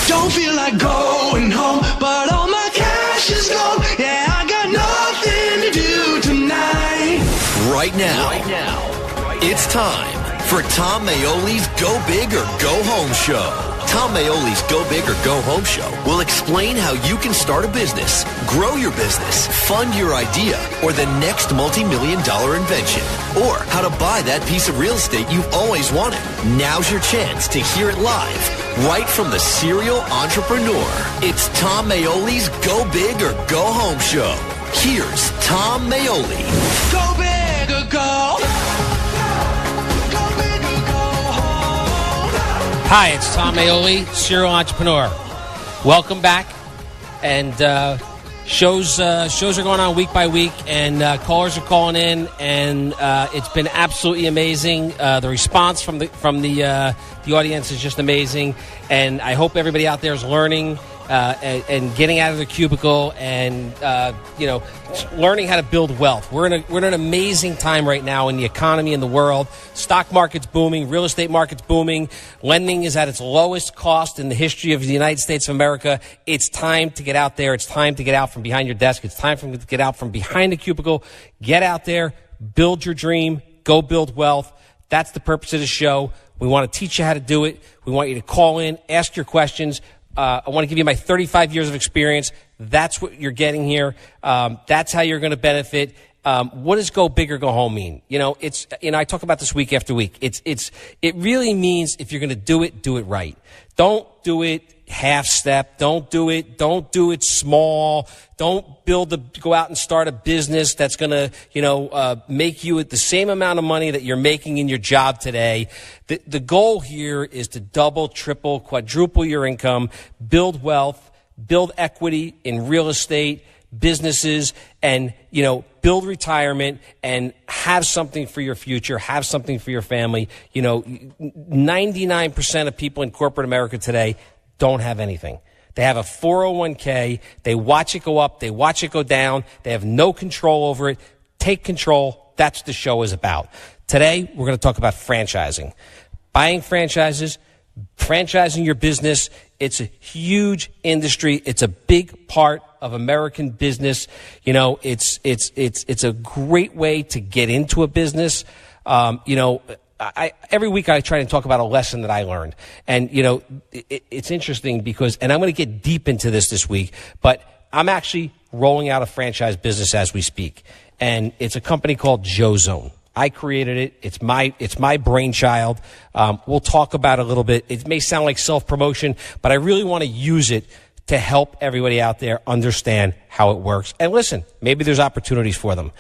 Don't feel like going home, but all my cash is gone. Yeah, I got nothing to do tonight. Right now, it's time for Tom Maoli's Go Big or Go Home show. Tom Maoli's Go Big or Go Home show will explain how you can start a business, grow your business, fund your idea, or the next multi-million-dollar invention, or how to buy that piece of real estate you've always wanted. Now's your chance to hear it live, right from the Serial Entrepreneur. It's Tom Maoli's Go Big or Go Home show. Here's Tom Maoli. Go big or go. Go big or go home. Hi, it's Tom Maoli, Serial Entrepreneur. Welcome back. And shows are going on week by week, and callers are calling in, and it's been absolutely amazing. The response from the audience is just amazing, and I hope everybody out there is learning and getting out of their cubicle and learning how to build wealth. We're in an amazing time right now in the economy and the world. Stock market's booming, real estate market's booming, lending is at its lowest cost in the history of the United States of America. It's time to get out there. It's time to get out from behind your desk. It's time to get out from behind the cubicle. Get out there, build your dream, go build wealth. That's the purpose of the show. We want to teach you how to do it. We want you to call in, ask your questions. I want to give you my 35 years of experience. That's what you're getting here. That's how you're going to benefit. What does go big or go home mean? I talk about this week after week. It really means if you're going to do it right. Don't do it half step. Don't do it small. Don't go out and start a business that's going to, make you the same amount of money that you're making in your job today. The goal here is to double, triple, quadruple your income, build wealth, build equity in real estate, businesses, and, build retirement and have something for your future, have something for your family. 99% of people in corporate America today don't have anything. They have a 401k. They watch it go up. They watch it go down. They have no control over it. Take control. That's what the show is about. Today, we're going to talk about franchising. Buying franchises, franchising your business. It's a huge industry. It's a big part of American business. It's a great way to get into a business. Every week I try to talk about a lesson that I learned. And, it's interesting because, and I'm going to get deep into this week, but I'm actually rolling out a franchise business as we speak. And it's a company called JoeZone. I created it. It's my brainchild. We'll talk about it a little bit. It may sound like self-promotion, but I really want to use it to help everybody out there understand how it works. And listen, maybe there's opportunities for them.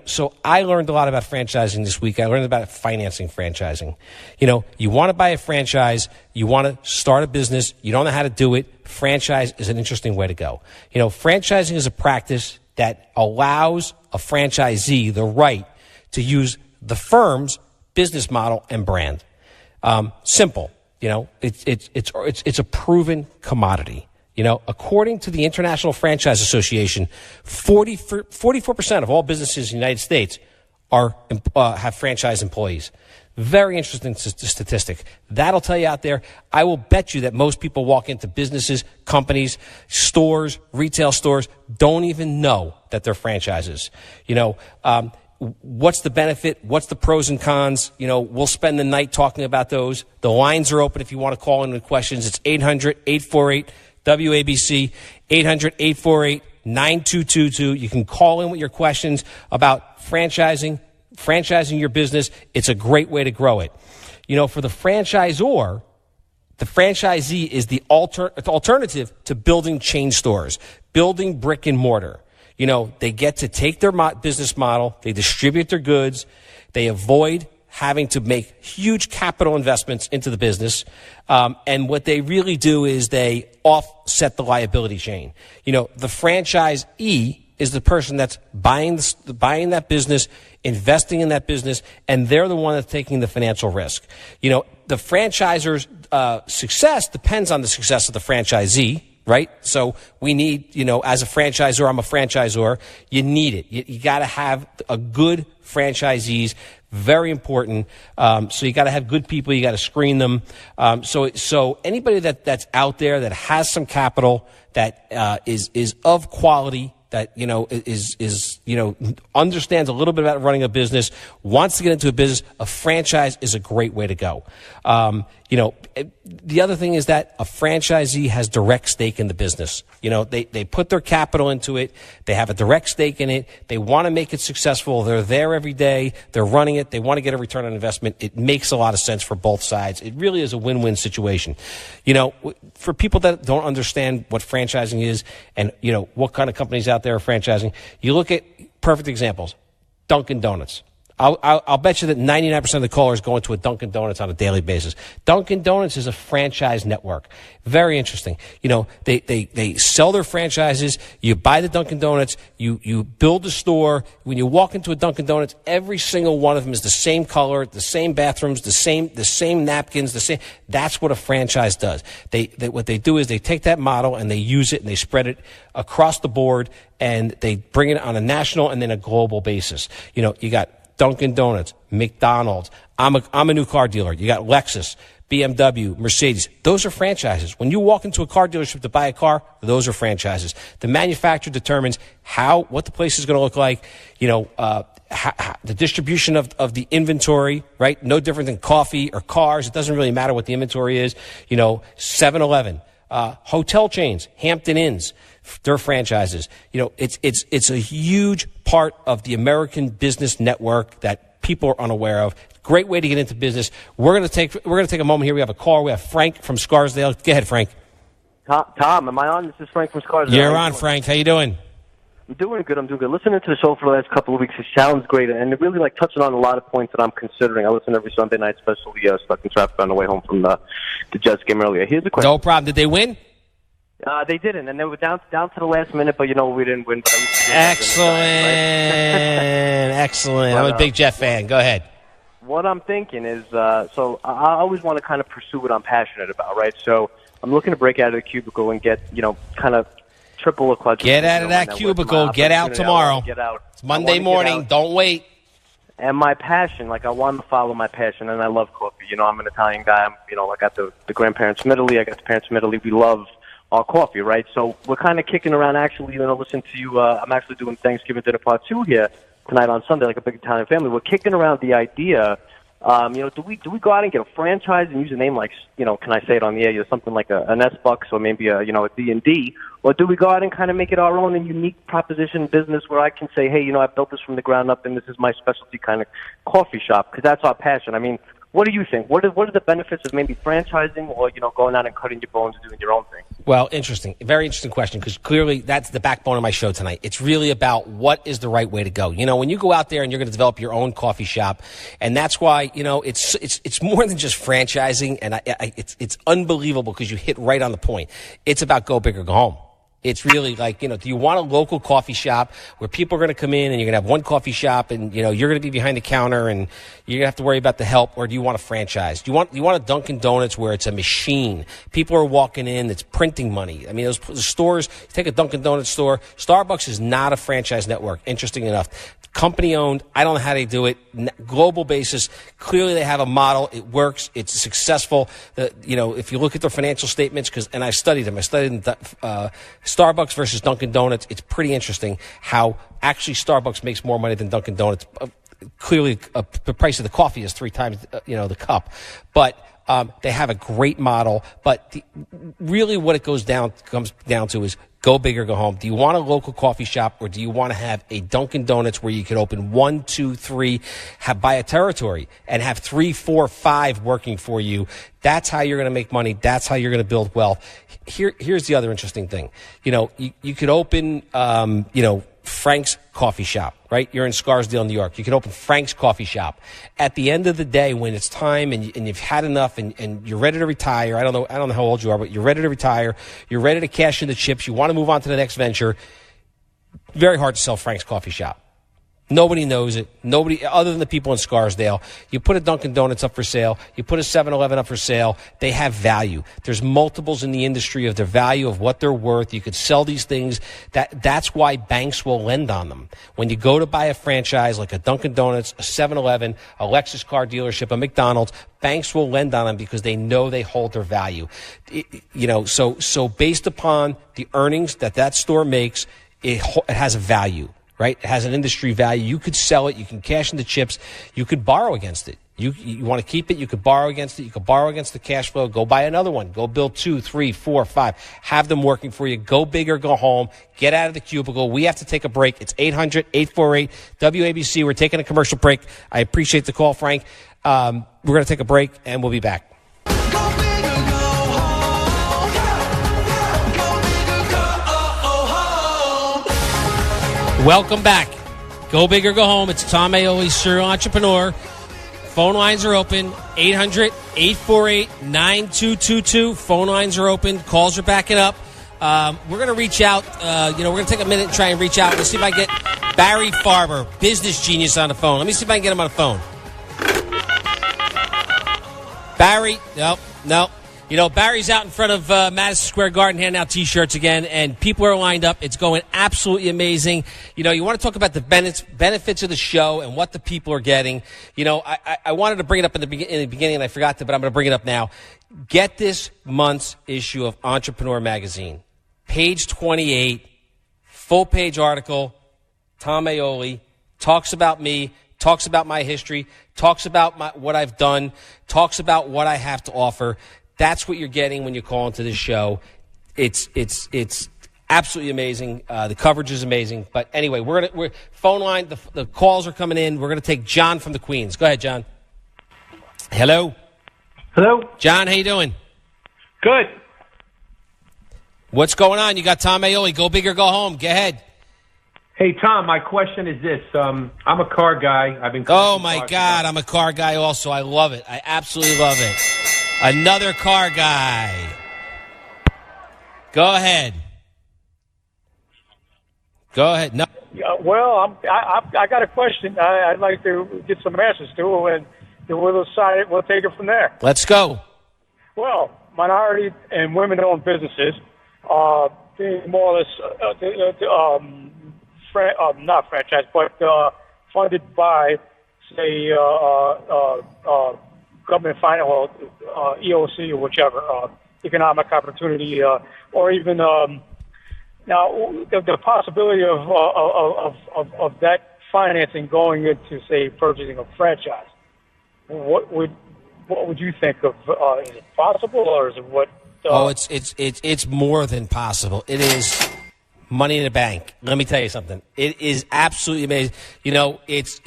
So I learned a lot about franchising this week. I learned about financing franchising. You want to buy a franchise, you want to start a business, you don't know how to do it. Franchise is an interesting way to go. Franchising is a practice that allows a franchisee the right to use the firm's business model and brand. Simple. It's a proven commodity. According to the International Franchise Association, 44% of all businesses in the United States have franchise employees. Very interesting statistic. That'll tell you out there. I will bet you that most people walk into businesses, companies, stores, retail stores, don't even know that they're franchises. What's the benefit? What's the pros and cons? We'll spend the night talking about those. The lines are open if you want to call in with questions. It's 800-848-WABC, 800-848-9222. You can call in with your questions about franchising your business. It's a great way to grow it. For the franchisor, the franchisee is the alternative to building chain stores, building brick and mortar. They get to take their business model, they distribute their goods, they avoid having to make huge capital investments into the business, and what they really do is they offset the liability chain. The franchisee is the person that's buying that business, investing in that business, and they're the one that's taking the financial risk. The franchisor's success depends on the success of the franchisee. Right? So we need, as a franchisor, I'm a franchisor, you need it. You got to have a good franchisees, Very important. So you got to have good people. You got to screen them. So anybody that's out there that has some capital, that is of quality, that is understands a little bit about running a business, wants to get into a business, a franchise is a great way to go. The other thing is that a franchisee has direct stake in the business. They put their capital into it. They have a direct stake in it. They want to make it successful. They're there every day. They're running it. They want to get a return on investment. It makes a lot of sense for both sides. It really is a win-win situation. For people that don't understand what franchising is and, what kind of companies out there are franchising, you look at perfect examples. Dunkin' Donuts. I'll bet you that 99% of the callers go into a Dunkin' Donuts on a daily basis. Dunkin' Donuts is a franchise network. Very interesting. They sell their franchises. You buy the Dunkin' Donuts. You build a store. When you walk into a Dunkin' Donuts, every single one of them is the same color, the same bathrooms, the same napkins, the same. That's what a franchise does. What they do is they take that model and they use it and they spread it across the board and they bring it on a national and then a global basis. You got Dunkin' Donuts, McDonald's. I'm a new car dealer. You got Lexus, BMW, Mercedes. Those are franchises. When you walk into a car dealership to buy a car, those are franchises. The manufacturer determines what the place is going to look like. The distribution of the inventory, right? No different than coffee or cars. It doesn't really matter what the inventory is. 7-Eleven, hotel chains, Hampton Inns. They're franchises. It's a huge part of the American business network that people are unaware of. Great way to get into business. We're going to take a moment here. We have a call. We have Frank from Scarsdale. Go ahead, Frank. Tom, am I on? This is Frank from Scarsdale. You're on, Frank. How you doing? I'm doing good. Listening to the show for the last couple of weeks, it sounds great, and it really touching on a lot of points that I'm considering. I listen every Sunday night, especially stuck in traffic on the way home from the Jets game earlier. Here's the question. No problem. Did they win? They didn't, and they were down to the last minute, but we didn't win. But Excellent. Excellent. I'm a big Jet fan. Go ahead. What I'm thinking is, so I always want to kind of pursue what I'm passionate about, right? So I'm looking to break out of the cubicle and get, kind of triple or quadruple. Get out of that cubicle. Get out tomorrow. Get out. It's Monday morning. Don't wait. And my passion, I want to follow my passion, and I love coffee. I'm an Italian guy. I got the grandparents from Italy. I got the parents from Italy. We love our coffee, right? So we're kind of kicking around, actually, listening to you. I'm actually doing Thanksgiving dinner part 2 here tonight on Sunday, like a big Italian family. We're kicking around the idea, do we go out and get a franchise and use a name like, can I say it on the air, something like an S-Bucks or maybe a D&D, or do we go out and kind of make it our own and unique proposition business where I can say, hey, I built this from the ground up and this is my specialty kind of coffee shop, because that's our passion. I mean, what do you think? What are the benefits of maybe franchising or, going out and cutting your bones and doing your own thing? Well, interesting. Very interesting question, because clearly that's the backbone of my show tonight. It's really about what is the right way to go. When you go out there and you're going to develop your own coffee shop, and that's why, it's more than just franchising, and it's unbelievable because you hit right on the point. It's about go big or go home. It's really like, do you want a local coffee shop where people are going to come in and you're going to have one coffee shop and, you're going to be behind the counter and you're going to have to worry about the help, or do you want a franchise? Do you want a Dunkin' Donuts where it's a machine? People are walking in, it's printing money. I mean, the stores, take a Dunkin' Donuts store. Starbucks is not a franchise network, interesting enough. Company owned. I don't know how they do it. Global basis. Clearly they have a model. It works. It's successful. If you look at their financial statements, and I studied them. I studied Starbucks versus Dunkin' Donuts. It's pretty interesting how actually Starbucks makes more money than Dunkin' Donuts. Clearly, the price of the coffee is 3 times, the cup. But they have a great model. But really what it comes down to is go big or go home. Do you want a local coffee shop, or do you want to have a Dunkin' Donuts where you can open 1, 2, 3, buy a territory and have 3, 4, 5 working for you? That's how you're going to make money. That's how you're going to build wealth. Here's the other interesting thing. You could open, Frank's Coffee Shop, right? You're in Scarsdale, New York. You can open Frank's Coffee Shop. At the end of the day, when it's time and you've had enough and you're ready to retire, I don't know how old you are, but you're ready to retire, you're ready to cash in the chips, you want to move on to the next venture, very hard to sell Frank's Coffee Shop. Nobody knows it. Nobody, other than the people in Scarsdale. You put a Dunkin' Donuts up for sale. You put a 7-Eleven up for sale. They have value. There's multiples in the industry of their value, of what they're worth. You could sell these things. That's why banks will lend on them. When you go to buy a franchise like a Dunkin' Donuts, a 7-Eleven, a Lexus car dealership, a McDonald's, banks will lend on them because they know they hold their value. So based upon the earnings that store makes, it has a value. Right? It has an industry value. You could sell it. You can cash in the chips. You could borrow against it. You want to keep it. You could borrow against it. You could borrow against the cash flow. Go buy another one. Go build 2, 3, 4, 5. Have them working for you. Go big or go home. Get out of the cubicle. We have to take a break. It's 800-848-WABC. We're taking a commercial break. I appreciate the call, Frank. We're going to take a break, and we'll be back. Go big or go home. Go big or go home. Welcome back. Go big or go home. It's Tom Maoli, Serial Entrepreneur. Phone lines are open. 800-848-9222. Phone lines are open. Calls are backing up. We're going to reach out. We're going to take a minute and try and reach out. Let's see if I get Barry Farber, business genius, on the phone. Let me see if I can get him on the phone. Barry, no. Barry's out in front of Madison Square Garden handing out T-shirts again, and people are lined up. It's going absolutely amazing. You want to talk about the benefits of the show and what the people are getting. I wanted to bring it up in the beginning, and I forgot to, but I'm going to bring it up now. Get this month's issue of Entrepreneur Magazine. Page 28, full-page article, Tom Maoli, talks about me, talks about my history, talks about what I've done, talks about what I have to offer. That's what you're getting when you call into this show. It's absolutely amazing. The coverage is amazing. But anyway, we're phone line. The calls are coming in. We're gonna take John from the Queens. Go ahead, John. Hello. Hello. John, how you doing? Good. What's going on? You got Tom Maoli. Go big or go home. Go ahead. Hey, Tom, my question is this. I'm a car guy. I've been. Oh, my God. I'm a car guy also. I love it. I absolutely love it. Another car guy. Go ahead. Go ahead. No. Well, I got a question. I'd like to get some answers to, and then we'll take it from there. Let's go. Well, minority and women-owned businesses are being more or less not franchise, but funded by, say, government finance or EOC or whichever, economic opportunity, or even now the possibility of that financing going into, say, purchasing a franchise. What would you think of? Is it possible, or is it what? It's more than possible. It is money in the bank. Let me tell you something. It is absolutely amazing. It's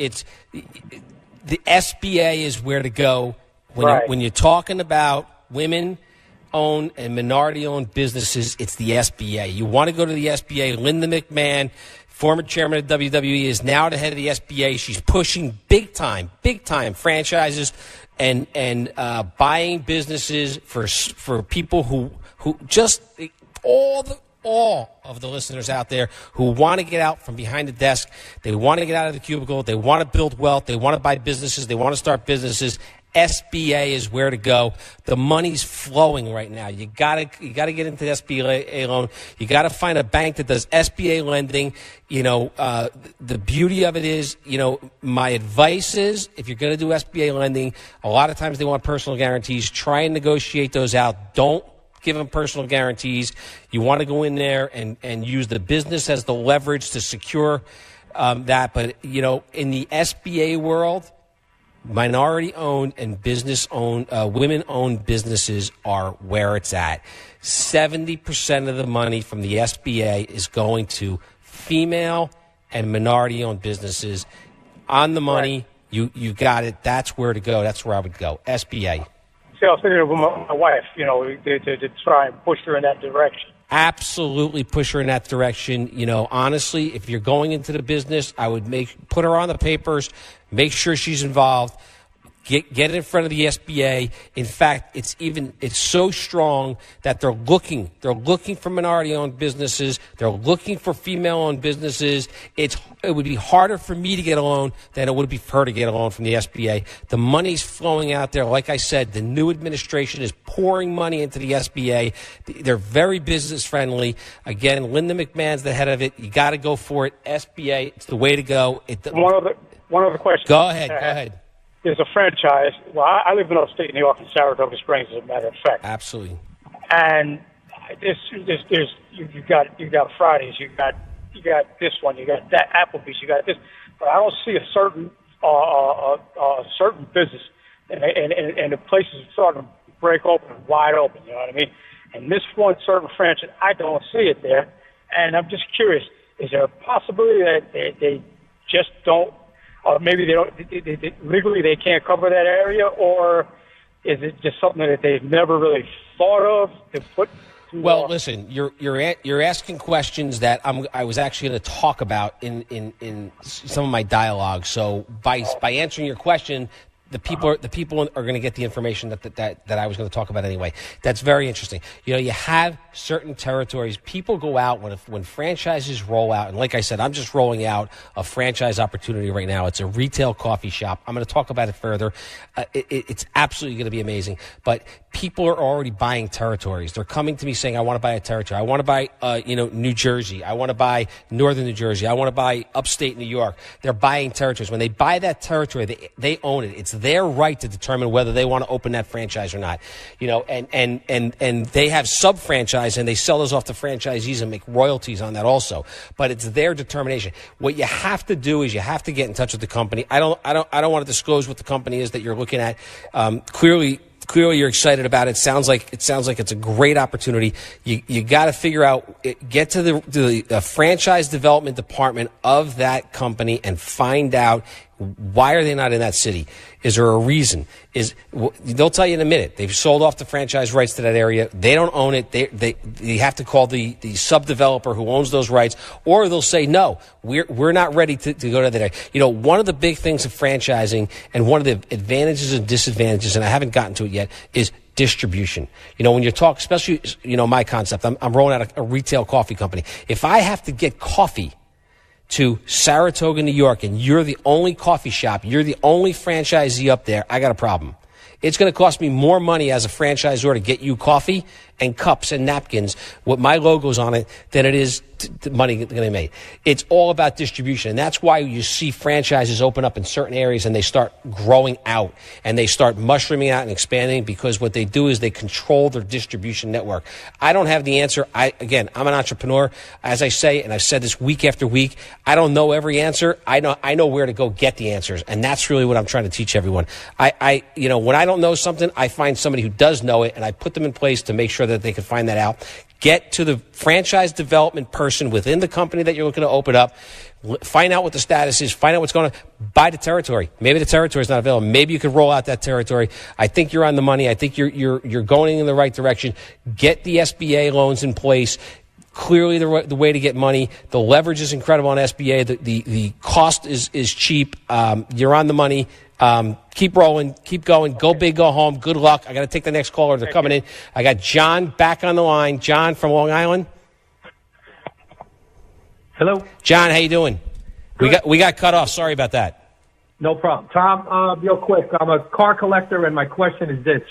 the SBA is where to go when you're talking about women-owned and minority-owned businesses. It's the SBA. You want to go to the SBA. Linda McMahon, former chairman of WWE, is now the head of the SBA. She's pushing big time franchises and buying businesses for people who just all of the listeners out there who want to get out from behind the desk. They want to get out of the cubicle. They want to build wealth. They want to buy businesses. They want to start businesses. SBA is where to go. The money's flowing right now. You gotta get into the SBA loan. You gotta find a bank that does SBA lending. The beauty of it is, my advice is, if you're gonna do SBA lending, a lot of times they want personal guarantees. Try and negotiate those out. Don't give them personal guarantees. You want to go in there and use the business as the leverage to secure that. But, in the SBA world, minority-owned and business-owned, women-owned businesses are where it's at. 70% of the money from the SBA is going to female and minority-owned businesses. On the money, you got it. That's where to go. That's where I would go. SBA. See, I was thinking of my wife, to try and push her in that direction. Absolutely push her in that direction. Honestly, if you're going into the business, I would put her on the papers, make sure she's involved. Get it in front of the SBA. In fact, it's so strong that they're looking for minority-owned businesses. They're looking for female-owned businesses. It would be harder for me to get a loan than it would be for her to get a loan from the SBA. The money's flowing out there. Like I said, the new administration is pouring money into the SBA. They're very business-friendly. Again, Linda McMahon's the head of it. You got to go for it. SBA, it's the way to go. One other question. Go ahead. There's a franchise. Well, I live in upstate New York in Saratoga Springs, as a matter of fact. Absolutely. And you got Fridays, you got this one, you got that Applebee's, you got this, but I don't see a certain business, and the place is starting to break open, wide open. You know what I mean? And this one certain franchise, I don't see it there, and I'm just curious: is there a possibility that they just don't? Or maybe they don't legally they can't cover that area, or is it just something that they've never really thought of to put? Well, listen, you're asking questions that I was actually going to talk about in some of my dialogue. So by answering your question, the people are going to get the information that I was going to talk about anyway. That's very interesting. You know, you have certain territories. People go out when franchises roll out, and like I said, I'm just rolling out a franchise opportunity right now. It's a retail coffee shop. I'm going to talk about it further. It's absolutely going to be amazing. But people are already buying territories. They're coming to me saying, "I want to buy a territory. I want to buy, New Jersey. I want to buy northern New Jersey. I want to buy upstate New York." They're buying territories. When they buy that territory, they own it. It's their right to determine whether they want to open that franchise or not. You know, and they have sub-franchise, and they sell those off to franchisees and make royalties on that also. But it's their determination. What you have to do is you have to get in touch with the company. I don't want to disclose what the company is that you're looking at. Clearly you're excited about it. Sounds like it's a great opportunity. You got to figure out, get to the franchise development department of that company and find out, why are they not in that city? Is there a reason? They'll tell you in a minute. They've sold off the franchise rights to that area. They don't own it. They have to call the sub-developer who owns those rights, or they'll say, no, we're not ready to go to that area. You know, one of the big things of franchising, and one of the advantages and disadvantages, and I haven't gotten to it yet, is distribution. You know, when you talk, especially, my concept, I'm rolling out a retail coffee company. If I have to get coffee to Saratoga, New York, and you're the only coffee shop, you're the only franchisee up there, I got a problem. It's going to cost me more money as a franchisor to get you coffee and cups and napkins with my logos on it than it is money going to be made. It's all about distribution, and that's why you see franchises open up in certain areas and they start growing out and they start mushrooming out and expanding, because what they do is they control their distribution network. I don't have the answer. I'm an entrepreneur, as I say, and I've said this week after week. I don't know every answer. I know where to go get the answers, and that's really what I'm trying to teach everyone. When I don't know something, I find somebody who does know it, and I put them in place to make sure that they can find that out. Get to the franchise development person within the company that you're looking to open up. Find out what the status is. Find out what's going on. Buy the territory. Maybe the territory is not available. Maybe you could roll out that territory. I think you're on the money. I think you're going in the right direction. Get the SBA loans in place. Clearly the way to get money. The leverage is incredible on SBA. The cost is cheap. You're on the money. Keep rolling, keep going, go big, go home. Good luck. I got to take the next caller. They're coming in. I got John back on the line. John from Long Island. Hello, John. How you doing? Good. We got cut off. Sorry about that. No problem. Tom, real quick, I'm a car collector, and my question is this: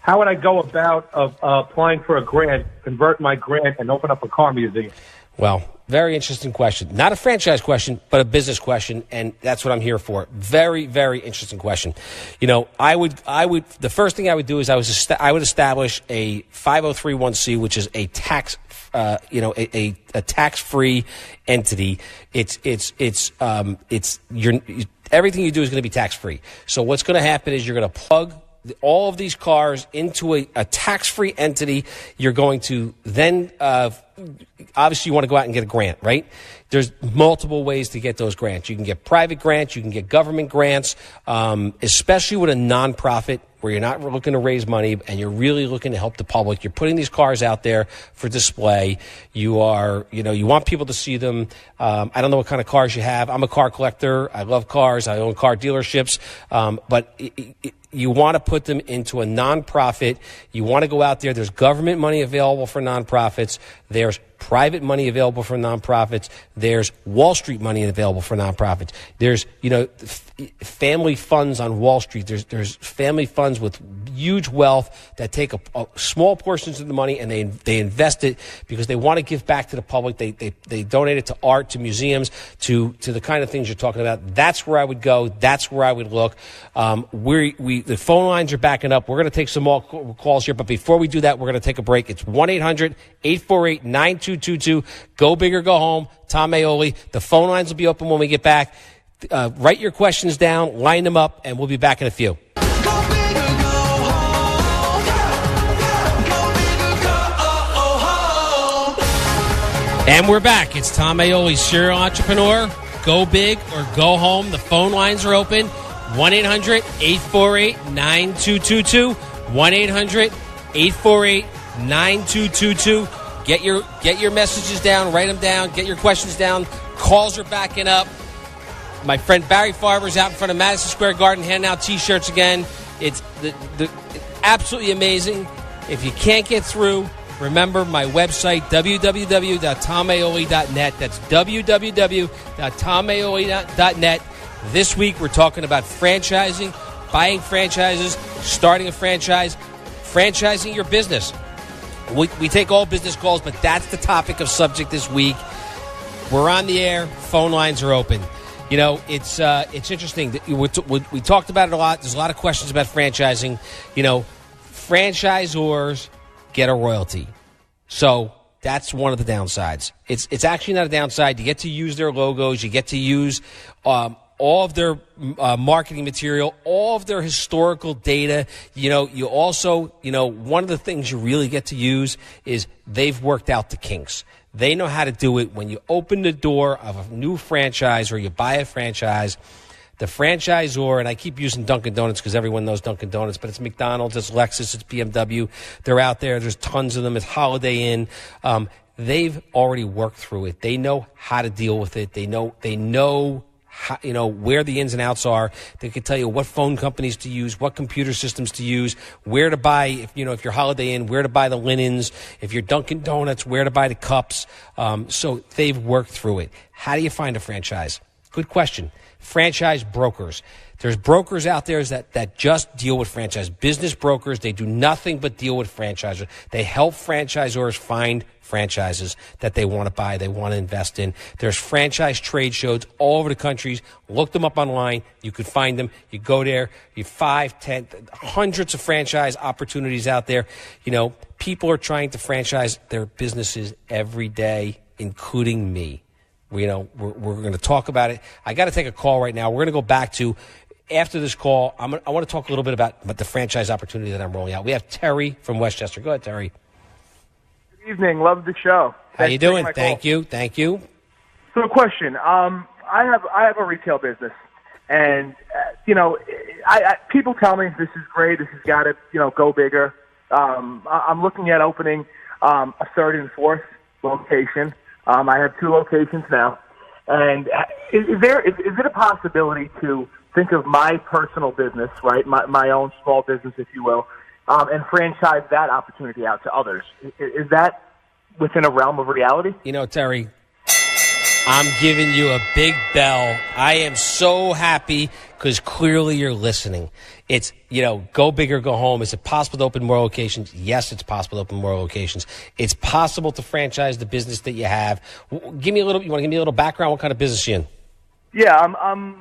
how would I go about applying for a grant, convert my grant, and open up a car museum? Well, very interesting question. Not a franchise question, but a business question, and that's what I'm here for. Very, very interesting question. I would. The first thing I would do is I would establish a 503(c), which is a tax, a tax-free entity. Everything you do is going to be tax-free. So what's going to happen is you're going to plug all of these cars into a tax-free entity. You're going to then obviously you want to go out and get a grant, right? There's multiple ways to get those grants. You can get private grants, you can get government grants, especially with a nonprofit where you're not looking to raise money and you're really looking to help the public. You're putting these cars out there for display. You want people to see them. I don't know what kind of cars you have. I'm a car collector. I love cars. I own car dealerships. But you want to put them into a nonprofit. You want to go out there. There's government money available for nonprofits. There's private money available for nonprofits. There's Wall Street money available for nonprofits. There's, family funds on Wall Street. There's family funds with huge wealth that take a small portions of the money and they invest it because they want to give back to the public. They donate it to art, to museums, to the kind of things you're talking about. That's where I would go. That's where I would look. The phone lines are backing up. We're going to take some more calls here, but before we do that, we're going to take a break. It's 1-800-848-9222. Go big or go home. Tom Maoli. The phone lines will be open when we get back. Write your questions down, line them up, and we'll be back in a few. Go big or go home. Go big or go home. And we're back. It's Tom Maoli, Serial Entrepreneur. Go big or go home. The phone lines are open. 1-800-848-9222. 1-800-848-9222. Get your messages down. Write them down. Get your questions down. Calls are backing up. My friend Barry Farber's out in front of Madison Square Garden handing out T-shirts again. It's absolutely amazing. If you can't get through, remember my website, www.tommaoli.net. That's www.tommaoli.net. This week we're talking about franchising, buying franchises, starting a franchise, franchising your business. We take all business calls, but that's the topic of subject this week. We're on the air. Phone lines are open. It's interesting. We talked about it a lot. There's a lot of questions about franchising. Franchisors get a royalty. So that's one of the downsides. It's actually not a downside. You get to use their logos. You get to use all of their marketing material, all of their historical data. You also, one of the things you really get to use is they've worked out the kinks. They know how to do it. When you open the door of a new franchise or you buy a franchise, the franchisor, and I keep using Dunkin' Donuts because everyone knows Dunkin' Donuts, but it's McDonald's, it's Lexus, it's BMW. They're out there. There's tons of them. It's Holiday Inn. They've already worked through it. They know how to deal with it. They know how, where the ins and outs are. They can tell you what phone companies to use, what computer systems to use, where to buy, if you're Holiday Inn, where to buy the linens, if you're Dunkin' Donuts, where to buy the cups. So they've worked through it. How do you find a franchise? Good question. Franchise brokers. There's brokers out there that just deal with franchise. Business brokers, they do nothing but deal with franchisors. They help franchisors find franchises that they want to buy, they want to invest in. There's franchise trade shows all over the country. Look them up online. You could find them. You go there. You 5, 10, hundreds of franchise opportunities out there. People are trying to franchise their businesses every day, including me. We're going to talk about it. I got to take a call right now. We're going to go back to, after this call, I want to talk a little bit about the franchise opportunity that I'm rolling out. We have Terry from Westchester. Go ahead, Terry. Good evening. Love the show. How you doing? Thank you. So, a question. I have a retail business, and people tell me this is great. This has got to go bigger. I'm looking at opening a third and fourth location. I have 2 locations now, and is it a possibility to think of my personal business, right, my own small business, if you will, and franchise that opportunity out to others? Is that within a realm of reality? Terry, I'm giving you a big bell. I am so happy because clearly you're listening. It's, go big or go home. Is it possible to open more locations? Yes, it's possible to open more locations. It's possible to franchise the business that you have. You want to give me a little background? What kind of business you in? Yeah, I'm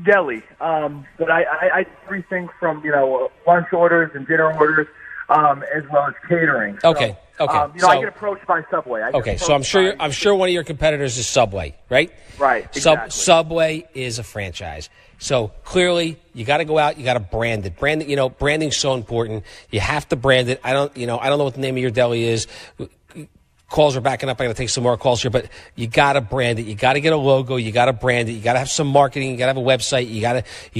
deli, but I do everything from lunch orders and dinner orders, as well as catering. Okay. So, I get approached by Subway. So I'm sure one of your competitors is Subway, right? Right. Exactly. Subway is a franchise. So clearly, you got to go out. You got to brand it. Branding's so important. You have to brand it. I don't know what the name of your deli is. calls are backing up. I got to take some more calls here, but you got to brand it. You got to get a logo. You got to brand it. You got to have some marketing. You got to have a website. You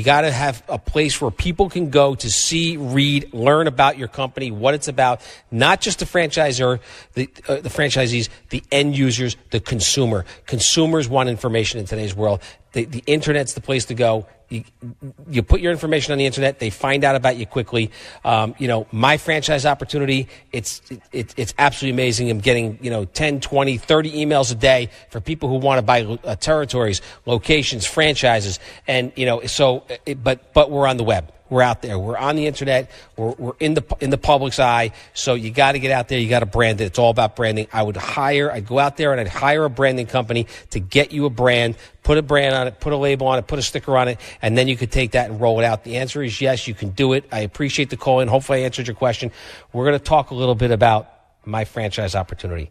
got to have a place where people can go to see, read, learn about your company, what it's about. Not just the franchisor, the franchisees, the end users, the consumer. Consumers want information in today's world. The internet's the place to go. You put your information on the internet, they find out about you quickly. My franchise opportunity, it's absolutely amazing. I'm getting, 10, 20, 30 emails a day for people who want to buy territories, locations, franchises. And, but we're on the web. We're out there. We're on the internet. We're in the public's eye. So you got to get out there. You got to brand it. It's all about branding. I'd go out there and I'd hire a branding company to get you a brand, put a brand on it, put a label on it, put a sticker on it, and then you could take that and roll it out. The answer is yes, you can do it. I appreciate the call in. Hopefully I answered your question. We're going to talk a little bit about my franchise opportunity.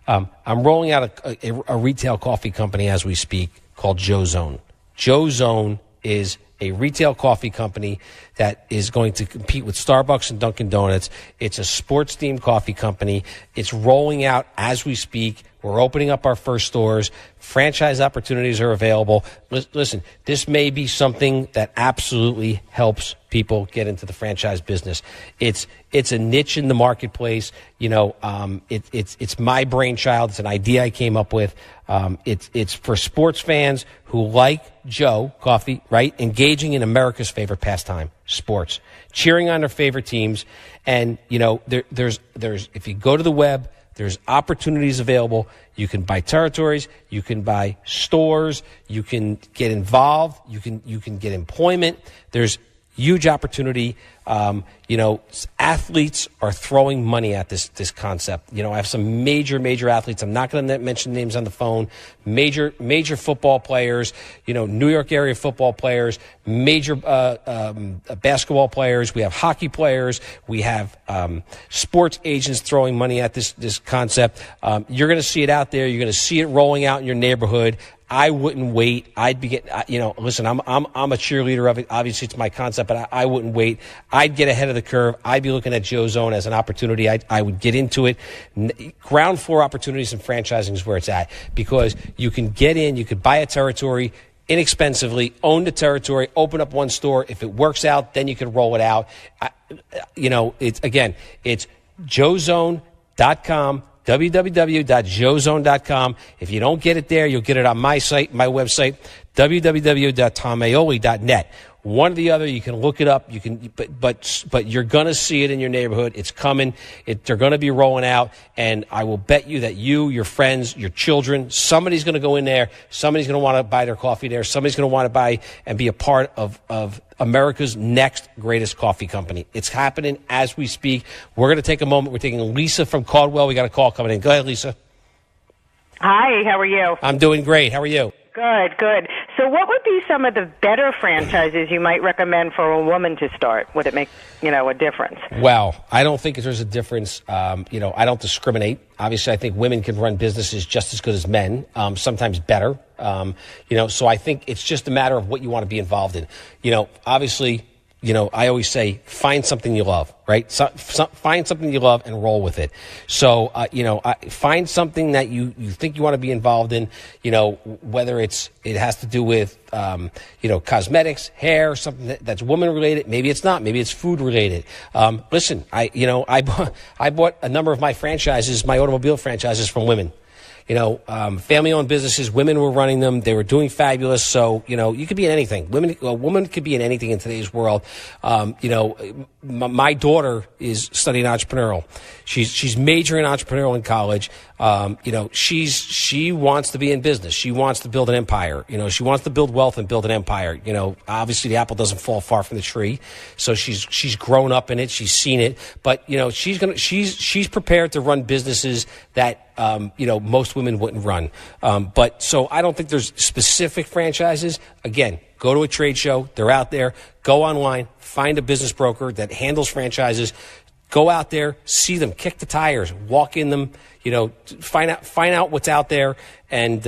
I'm rolling out a retail coffee company as we speak called Joe Zone. Joe Zone is a retail coffee company that is going to compete with Starbucks and Dunkin' Donuts. It's a sports-themed coffee company. It's rolling out as we speak. We're opening up our first stores. Franchise opportunities are available. Listen, this may be something that absolutely helps people get into the franchise business. It's a niche in the marketplace. It's my brainchild. It's an idea I came up with. It's for sports fans who like Joe Coffee, right? Engaging in America's favorite pastime, sports, cheering on their favorite teams. And, there's if you go to the web, there's opportunities available. You can buy territories. You can buy stores. You can get involved. You can get employment. There's huge opportunity. Athletes are throwing money at this concept. I have some major athletes. I'm not going to mention names on the phone. Major football players, New York area football players, major basketball players. We have hockey players. We have sports agents throwing money at this concept. You're going to see it out there. You're going to see it rolling out in your neighborhood. I wouldn't wait. I'd be getting, listen, I'm a cheerleader of it. Obviously, it's my concept, but I wouldn't wait. I'd get ahead of the curve. I'd be looking at Joe Zone as an opportunity. I would get into it. Ground floor opportunities in franchising is where it's at, because you can get in, you could buy a territory inexpensively, own the territory, open up one store. If it works out, then you can roll it out. It's joezone.com. www.joezone.com. If you don't get it there, you'll get it on my website, www.tommaoli.net. One or the other, you can look it up. You can, but you're going to see it in your neighborhood. It's coming. They're going to be rolling out, and I will bet you that you, your friends, your children, somebody's going to go in there. Somebody's going to want to buy their coffee there. Somebody's going to want to buy and be a part of America's next greatest coffee company. It's happening as we speak. We're going to take a moment. We're taking Lisa from Caldwell. We got a call coming in. Go ahead, Lisa. Hi, how are you? I'm doing great. How are you? Good. So what would be some of the better franchises you might recommend for a woman to start? Would it make, a difference? Well, I don't think there's a difference. I don't discriminate. Obviously, I think women can run businesses just as good as men, sometimes better. So I think it's just a matter of what you want to be involved in. Obviously, I always say, find something you love, right? Find something you love and roll with it. So, find something that you think you want to be involved in, whether it has to do with, cosmetics, hair, something that's woman related. Maybe it's not. Maybe it's food related. Listen, I bought a number of my franchises, my automobile franchises, from women. Family-owned businesses, women were running them. They were doing fabulous. So, you could be in anything. A woman could be in anything in today's world. My daughter is studying entrepreneurial. She's majoring entrepreneurial in college. She wants to be in business. She wants to build an empire. She wants to build wealth and build an empire. Obviously the apple doesn't fall far from the tree. So she's grown up in it. She's seen it. But, she's prepared to run businesses that, most women wouldn't run. So I don't think there's specific franchises. Again, go to a trade show. They're out there. Go online. Find a business broker that handles franchises. Go out there, see them, kick the tires, walk in them, find out what's out there, and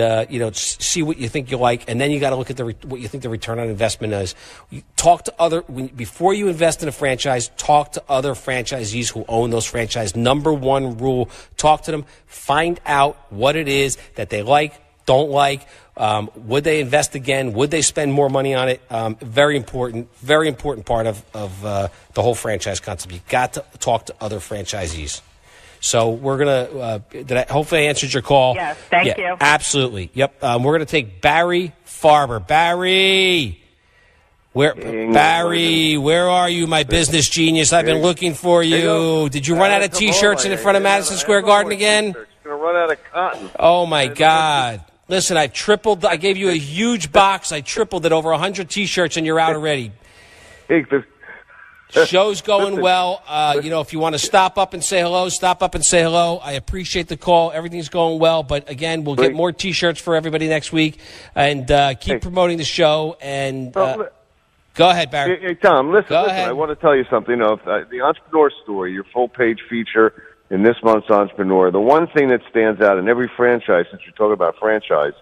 see what you think you like, and then you got to look at what you think the return on investment is. Talk to before you invest in a franchise. Talk to other franchisees who own those franchises. Number one rule: talk to them, find out what it is that they like, don't like. Would they invest again? Would they spend more money on it? Very important part of the whole franchise concept. You got to talk to other franchisees. So we're gonna. Hopefully, I answered your call. Yes, thank you. Absolutely. Yep. We're gonna take Barry Farber. Barry, where are you, my business genius? I've been looking for you. Did you run out of T-shirts in front of Madison Square Garden again? Gonna run out of cotton. Oh my God. Listen, I gave you a huge box. I tripled it, over 100 T-shirts, and you're out already. Show's going well. If you want to stop up and say hello, stop up and say hello. I appreciate the call. Everything's going well. But, again, we'll get more T-shirts for everybody next week. And keep promoting the show. And go ahead, Barry. Hey, Tom, listen. I want to tell you something. The Entrepreneur Story, your full-page feature in this month's Entrepreneur, the one thing that stands out in every franchise, since you're talking about franchise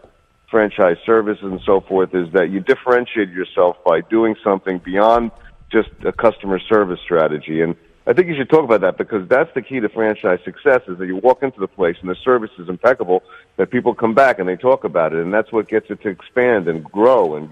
services and so forth, is that you differentiate yourself by doing something beyond just a customer service strategy. And I think you should talk about that, because that's the key to franchise success, is that you walk into the place and the service is impeccable, that people come back and they talk about it, and that's what gets it to expand and grow. And,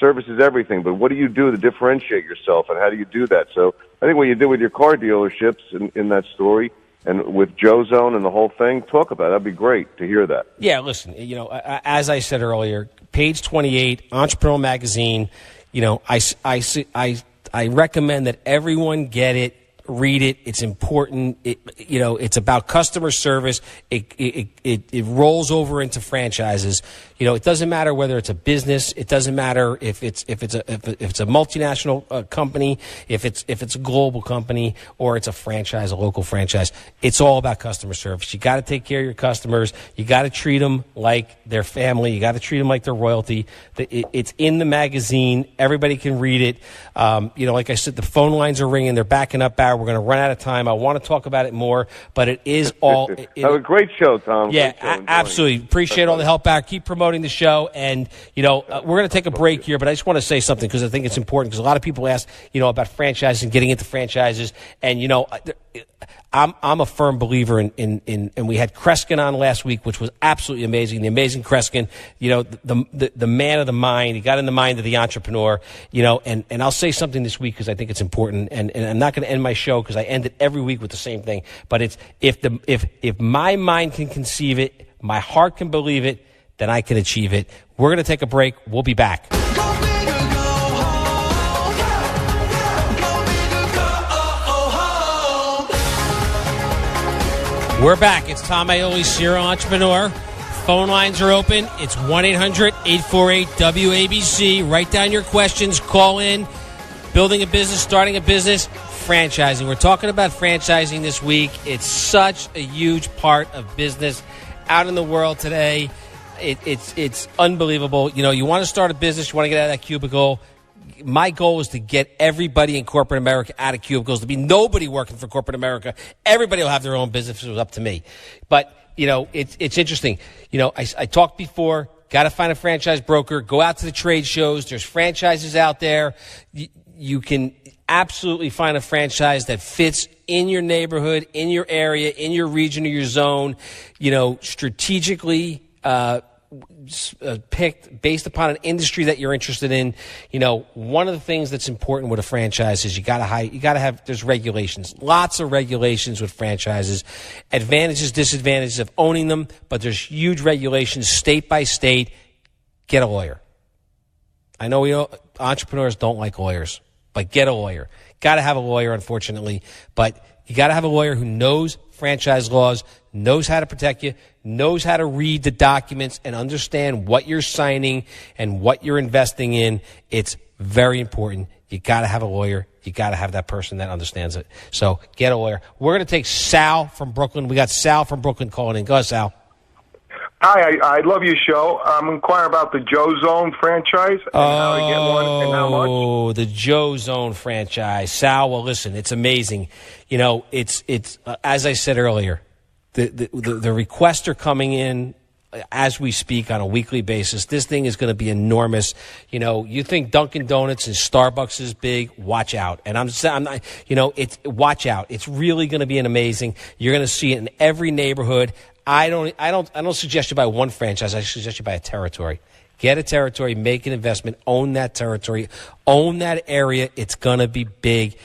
service is everything, but what do you do to differentiate yourself, and how do you do that? So I think what you did with your car dealerships in that story, and with Joe Zone and the whole thing, talk about it. That'd be great to hear that. Yeah, listen, as I said earlier, page 28, Entrepreneur Magazine, I recommend that everyone get it, read it. It's important. It's about customer service. It rolls over into franchises. It doesn't matter whether it's a business. It doesn't matter if it's a multinational company, if it's a global company, or it's a franchise, a local franchise. It's all about customer service. You got to take care of your customers. You got to treat them like their family. You got to treat them like their royalty. It's in the magazine. Everybody can read it. Like I said, the phone lines are ringing. They're backing up. We're going to run out of time. I want to talk about it more, but it is all. Have a great show, Tom. Yeah, absolutely. Appreciate all the help back. Keep promoting the show. And, we're going to take a break here, but I just want to say something, because I think it's important, because a lot of people ask, about franchising, getting into franchises. And, I'm a firm believer in and we had Kreskin on last week, which was absolutely amazing. The amazing Kreskin, the man of the mind. He got in the mind of the entrepreneur, and I'll say something this week, because I think it's important, and I'm not going to end my show, because I end it every week with the same thing. But it's, if my mind can conceive it, my heart can believe it, then I can achieve it. We're going to take a break. We'll be back. Go big or go home. Go big or go home. We're back. It's Tom Maoli, Serial Entrepreneur. Phone lines are open. It's 1-800-848-WABC. Write down your questions. Call in. Building a business, starting a business, franchising. We're talking about franchising this week. It's such a huge part of business out in the world today. It's unbelievable. You want to start a business, you want to get out of that cubicle. My goal is to get everybody in corporate America out of cubicles. There'll be nobody working for corporate America. Everybody will have their own business if it was up to me. But, it's interesting. I talked before, got to find a franchise broker, go out to the trade shows. There's franchises out there. You can absolutely find a franchise that fits in your neighborhood, in your area, in your region or your zone, strategically picked based upon an industry that you're interested in. One of the things that's important with a franchise is you got to have, there's regulations, lots of regulations with franchises, advantages, disadvantages of owning them, but there's huge regulations state by state. Get a lawyer. I know entrepreneurs don't like lawyers, but get a lawyer. Got to have a lawyer, unfortunately, but you got to have a lawyer who knows franchise laws, knows how to protect you, knows how to read the documents and understand what you're signing and what you're investing in. It's very important. You got to have a lawyer. You got to have that person that understands it. So get a lawyer. We're going to take Sal from Brooklyn. We got Sal from Brooklyn calling in. Go ahead, Sal. Hi, I love your show. I'm inquiring about the Joe Zone franchise and how to get one and how much. Oh, the Joe Zone franchise. Sal, well, listen, it's amazing. You know, it's as I said earlier, the requests are coming in as we speak on a weekly basis. This thing is going to be enormous. You know, you think Dunkin' Donuts and Starbucks is big, watch out. And I'm not, you know, watch out. It's really going to be an amazing. You're going to see it in every neighborhood. I don't suggest you buy one franchise. I suggest you buy a territory. Get a territory, make an investment, own that territory, own that area. It's going to be big.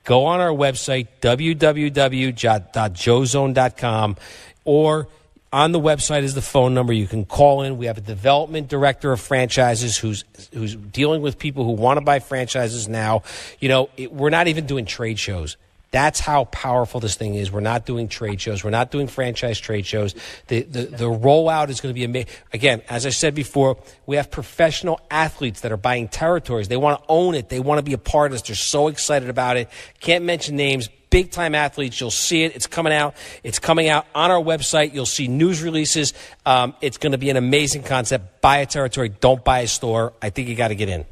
Go on our website, www.joezone.com, or on the website is the phone number. You can call in. We have a development director of franchises who's dealing with people who want to buy franchises now. You know, we're not even doing trade shows. That's how powerful this thing is. We're not doing trade shows. We're not doing franchise trade shows. The rollout is going to be amazing. Again, as I said before, we have professional athletes that are buying territories. They want to own it. They want to be a part of this. They're so excited about it. Can't mention names. Big-time athletes. You'll see it. It's coming out. It's coming out on our website. You'll see news releases. It's going to be an amazing concept. Buy a territory. Don't buy a store. I think you got to get in.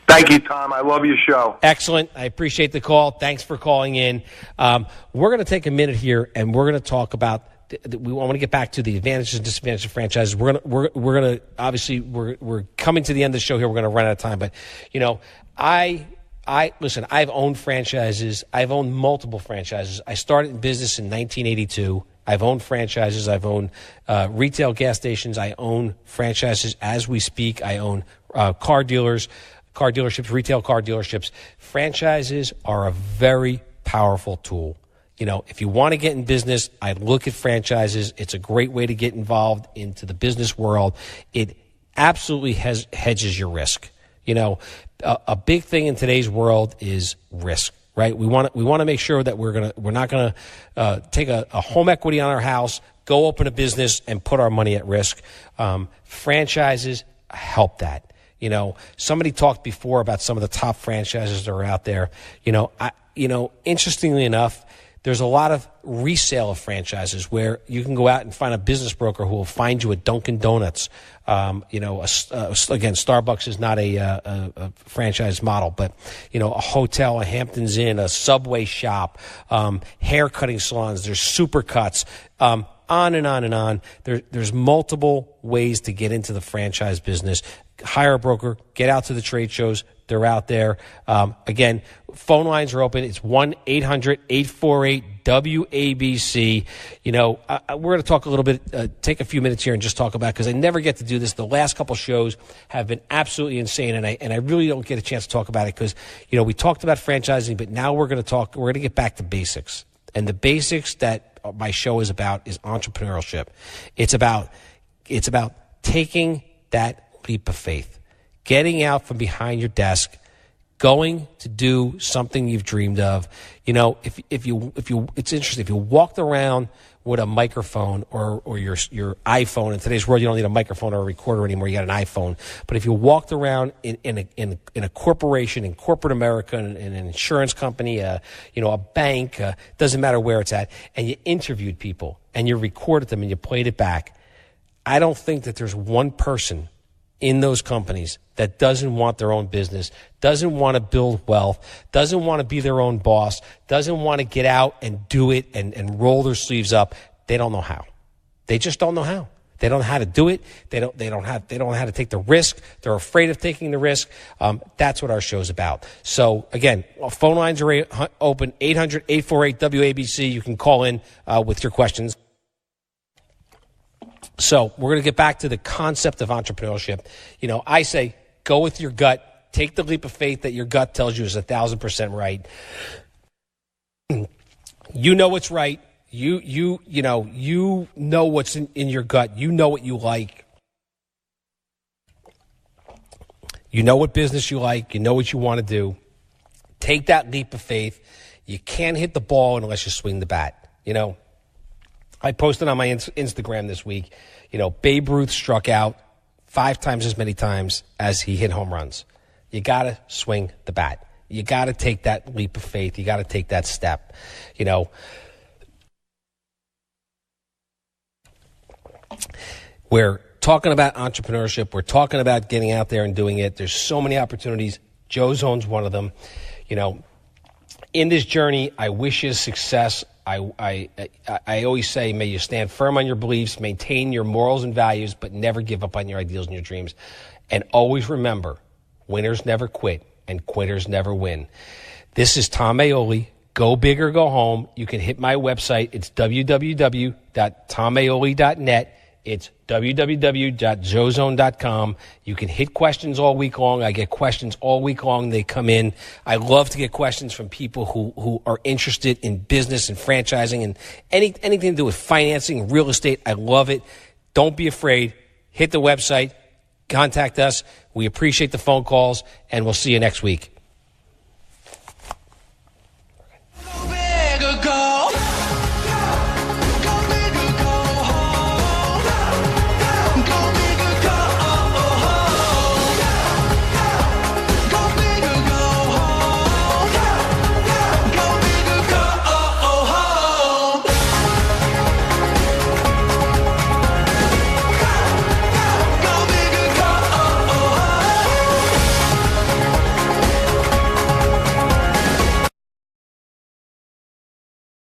Thank you, Tom. I love your show. Excellent. I appreciate the call. Thanks for calling in. We're going to take a minute here, and we're going to talk about. We want to get back to the advantages and disadvantages of franchises. We're going to obviously we're coming to the end of the show here. We're going to run out of time, but you know, listen. I've owned franchises. I've owned multiple franchises. I started in business in 1982. I've owned franchises. I've owned retail gas stations. I own franchises as we speak. I own car dealers. Car dealerships, retail car dealerships. Franchises are a very powerful tool. You know, if you want to get in business, I look at franchises. It's a great way to get involved into the business world. It absolutely hedges your risk. You know, a big thing in today's world is risk, right? We want to make sure that we're not going to take a home equity on our house, go open a business, and put our money at risk. Franchises help that. You know, somebody talked before about some of the top franchises that are out there. You know, interestingly enough, there's a lot of resale of franchises where you can go out and find a business broker who will find you a Dunkin' Donuts. You know, again, Starbucks is not a franchise model, but, you know, a hotel, a Hamptons Inn, a Subway shop, hair cutting salons, there's Supercuts, on and on and on. There's multiple ways to get into the franchise business. Hire a broker, get out to the trade shows. They're out there. Again, phone lines are open. It's 1-800-848-WABC. You know, we're going to talk a little bit, take a few minutes here and just talk about, because I never get to do this. The last couple shows have been absolutely insane, and I really don't get a chance to talk about it because, you know, we talked about franchising, but now we're going to get back to basics. And the basics that my show is about is entrepreneurship. It's about taking that leap of faith, getting out from behind your desk, going to do something you've dreamed of. You know, if you it's interesting, if you walked around with a microphone or your iPhone, in today's world you don't need a microphone or a recorder anymore, you got an iPhone. But if you walked around in a corporation, in corporate America, in an insurance company, you know, a bank, doesn't matter where it's at, and you interviewed people and you recorded them and you played it back, I don't think that there's one person in those companies that doesn't want their own business, doesn't want to build wealth, doesn't want to be their own boss, doesn't want to get out and do it and roll their sleeves up. They don't know how. They just don't know how. They don't know how to do it. They don't know how to take the risk. They're afraid of taking the risk. That's what our show's about. So again, phone lines are open, 800-848-WABC. You can call in with your questions. So we're going to get back to the concept of entrepreneurship. You know, I say go with your gut. Take the leap of faith that your gut tells you is 1,000% right. You know what's right. You know what's in your gut. You know what you like. You know what business you like. You know what you want to do. Take that leap of faith. You can't hit the ball unless you swing the bat. You know, I posted on my Instagram this week, you know, Babe Ruth struck out 5 times as many times as he hit home runs. You got to swing the bat. You got to take that leap of faith. You got to take that step. You know, We're talking about entrepreneurship. We're talking about getting out there and doing it. There's so many opportunities. Joe Zone's one of them. You know, in this journey, I wish you success. I always say, may you stand firm on your beliefs, maintain your morals and values, but never give up on your ideals and your dreams. And always remember, winners never quit and quitters never win. This is Tom Maoli. Go big or go home. You can hit my website. It's www.tommaoli.net. It's www.joezone.com. You can hit questions all week long. I get questions all week long. They come in. I love to get questions from people who are interested in business and franchising and anything to do with financing, real estate. I love it. Don't be afraid. Hit the website. Contact us. We appreciate the phone calls, and we'll see you next week.